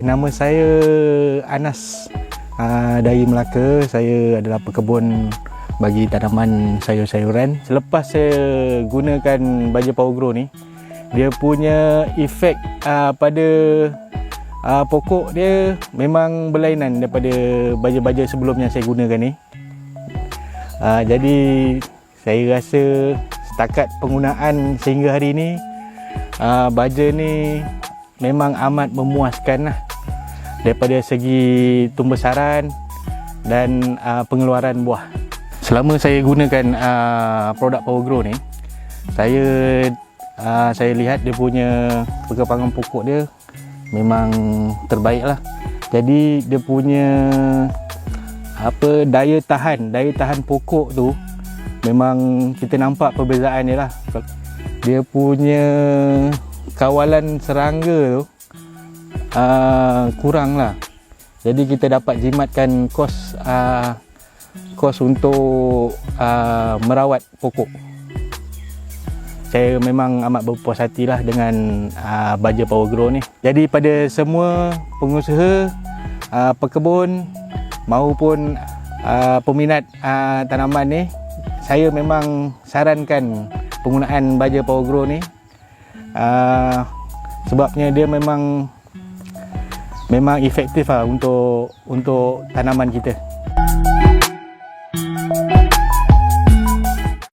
Nama saya Anas dari Melaka. Saya adalah pekebun bagi tanaman sayur-sayuran. Selepas saya gunakan baja Power Grow ni, dia punya efek pada pokok dia memang berlainan daripada baja-baja sebelum yang saya gunakan ni. Jadi saya rasa setakat penggunaan sehingga hari ni, baja ni memang amat memuaskan lah, daripada segi tumbesaran dan pengeluaran buah. Selama saya gunakan produk Power Grow ni, saya lihat dia punya perkembangan pokok dia memang terbaik lah. Jadi dia punya daya tahan pokok tu memang kita nampak perbezaan dia lah. Dia punya kawalan serangga tu kurang lah. Jadi kita dapat jimatkan kos untuk merawat pokok. Saya memang amat berpuas hati lah dengan baja Power Grow ni. Jadi pada semua pengusaha, pekebun maupun peminat tanaman ni, saya memang sarankan penggunaan baja Power Grow ni. Sebabnya dia memang efektif lah untuk tanaman kita.